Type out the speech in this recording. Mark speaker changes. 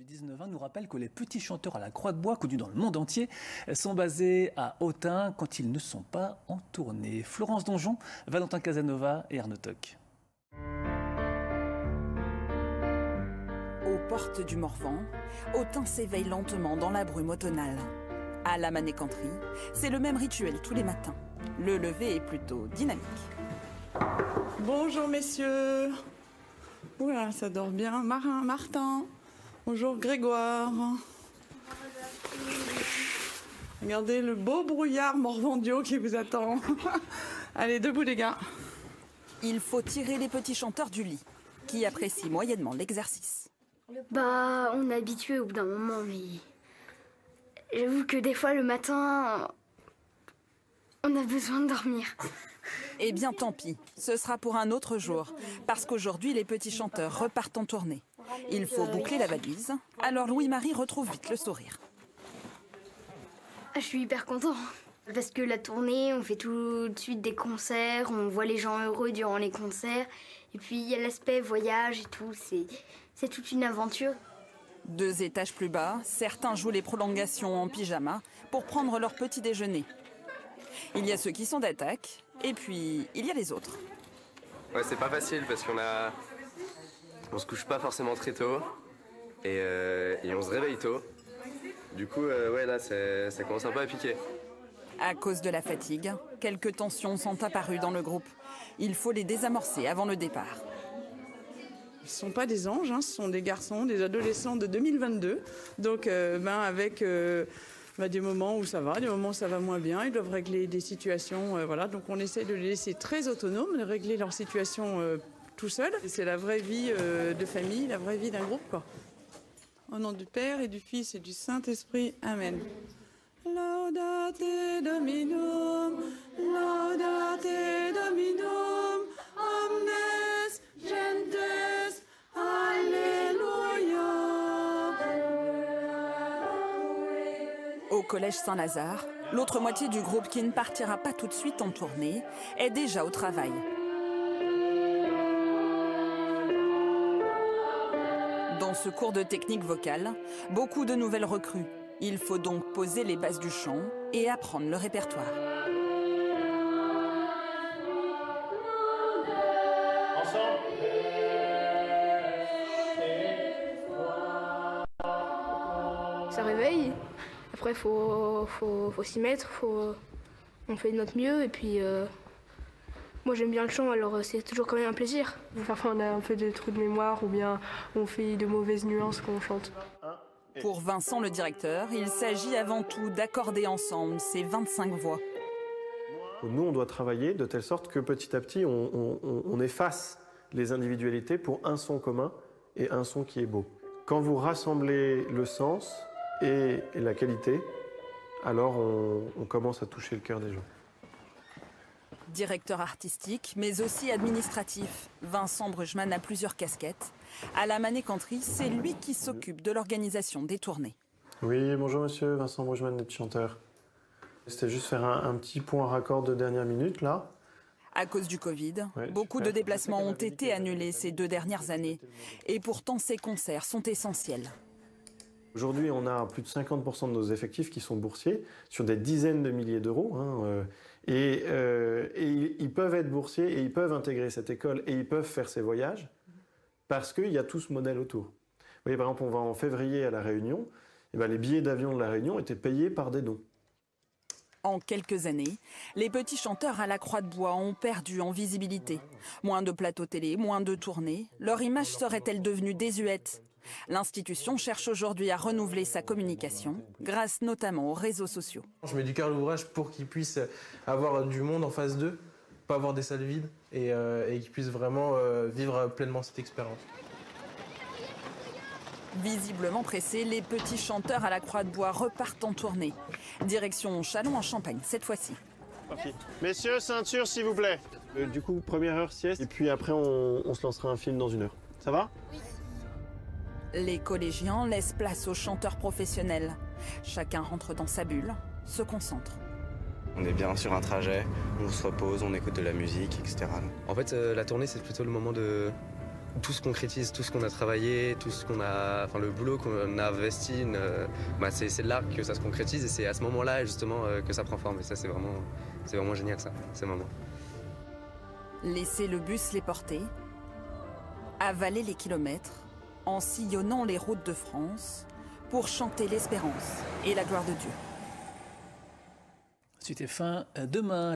Speaker 1: du 19-20 nous rappelle que les petits chanteurs à la Croix de Bois, connus dans le monde entier, sont basés à Autun quand ils ne sont pas en tournée. Florence Donjon, Valentin Casanova et Arnaud Toc.
Speaker 2: Aux portes du Morvan, Autun s'éveille lentement dans la brume automnale. À la Manécanterie, c'est le même rituel tous les matins. Le lever est plutôt dynamique.
Speaker 3: Bonjour messieurs. Oula, ça dort bien. Martin. Bonjour Grégoire. Regardez le beau brouillard morvandio qui vous attend. Allez, debout les gars.
Speaker 2: Il faut tirer les petits chanteurs du lit, qui apprécient moyennement l'exercice.
Speaker 4: On est habitué au bout d'un moment, mais j'avoue que des fois le matin, on a besoin de dormir.
Speaker 2: Eh bien tant pis, ce sera pour un autre jour, parce qu'aujourd'hui les petits chanteurs repartent en tournée. Il faut boucler la valise, alors Louis-Marie retrouve vite le sourire.
Speaker 4: Je suis hyper content, parce que la tournée, on fait tout de suite des concerts, on voit les gens heureux durant les concerts, et puis il y a l'aspect voyage et tout, c'est toute une aventure.
Speaker 2: 2 étages plus bas, certains jouent les prolongations en pyjama pour prendre leur petit déjeuner. Il y a ceux qui sont d'attaque, et puis il y a les autres.
Speaker 5: Ouais, c'est pas facile parce on se couche pas forcément très tôt et on se réveille tôt. Du coup, ouais, là, ça commence un peu à piquer.
Speaker 2: À cause de la fatigue, quelques tensions sont apparues dans le groupe. Il faut les désamorcer avant le départ.
Speaker 3: Ils ne sont pas des anges, hein, ce sont des garçons, des adolescents de 2022. Donc, avec des moments où ça va, des moments où ça va moins bien, ils doivent régler des situations. Voilà. Donc, on essaie de les laisser très autonomes, de régler leur situation tout seuls. C'est la vraie vie de famille, la vraie vie d'un groupe, quoi. Au nom du Père et du Fils et du Saint-Esprit. Amen. Laudate Dominum, laudate Dominum, omnes gentes, alléluia.
Speaker 2: Au collège Saint-Lazare, l'autre moitié du groupe qui ne partira pas tout de suite en tournée est déjà au travail. Dans ce cours de technique vocale, beaucoup de nouvelles recrues. Il faut donc poser les bases du chant et apprendre le répertoire.
Speaker 6: Ça réveille. Après, faut s'y mettre. On fait de notre mieux. Et puis, moi, j'aime bien le chant, alors c'est toujours quand même un plaisir.
Speaker 7: Parfois, on a un peu des trous de mémoire ou bien on fait de mauvaises nuances quand on chante.
Speaker 2: Pour Vincent, le directeur, il s'agit avant tout d'accorder ensemble ces 25 voix.
Speaker 8: Nous, on doit travailler de telle sorte que petit à petit, on efface les individualités pour un son commun et un son qui est beau. Quand vous rassemblez le sens et la qualité, alors on commence à toucher le cœur des gens.
Speaker 2: Directeur artistique, mais aussi administratif, Vincent Brugman a plusieurs casquettes. À la Manécanterie, c'est lui qui s'occupe de l'organisation des tournées.
Speaker 8: Oui, bonjour monsieur, Vincent Brugman, net chanteur. C'était juste faire un petit point raccord de dernière minute, là.
Speaker 2: À cause du Covid,
Speaker 8: Ouais,
Speaker 2: beaucoup
Speaker 8: super.
Speaker 2: de déplacements ont été annulés ces 2 dernières années. Et pourtant, ces concerts sont essentiels.
Speaker 8: Aujourd'hui, on a plus de 50% de nos effectifs qui sont boursiers, sur des dizaines de milliers d'euros. Et ils peuvent être boursiers et ils peuvent intégrer cette école et ils peuvent faire ces voyages parce qu'il y a tout ce modèle autour. Vous voyez, par exemple, on va en février à La Réunion, et les billets d'avion de La Réunion étaient payés par des dons.
Speaker 2: En quelques années, les petits chanteurs à la Croix de Bois ont perdu en visibilité. Moins de plateaux télé, moins de tournées, leur image serait-elle devenue désuète ? L'institution cherche aujourd'hui à renouveler sa communication, grâce notamment aux réseaux sociaux.
Speaker 9: Je mets du cœur à l'ouvrage pour qu'ils puissent avoir du monde en face d'eux, pas avoir des salles vides et qu'ils puissent vraiment vivre pleinement cette expérience.
Speaker 2: Visiblement pressés, les petits chanteurs à la Croix de Bois repartent en tournée. Direction Châlons en Champagne cette fois-ci.
Speaker 8: Messieurs, ceinture s'il vous plaît. Du coup, première heure sieste et puis après on se lancera un film dans 1 heure. Ça va ? Oui.
Speaker 2: Les collégiens laissent place aux chanteurs professionnels. Chacun rentre dans sa bulle, se concentre.
Speaker 5: On est bien sur un trajet, on se repose, on écoute de la musique, etc. En fait, la tournée, c'est plutôt le moment de tout se concrétise, tout ce qu'on a travaillé, tout ce qu'on a, enfin le boulot qu'on a investi, c'est là que ça se concrétise et c'est à ce moment-là justement que ça prend forme. Et ça c'est vraiment génial ça, ces moments.
Speaker 2: Laisser le bus les porter, avaler les kilomètres, en sillonnant les routes de France pour chanter l'espérance et la gloire de Dieu.
Speaker 1: Suite et fin demain.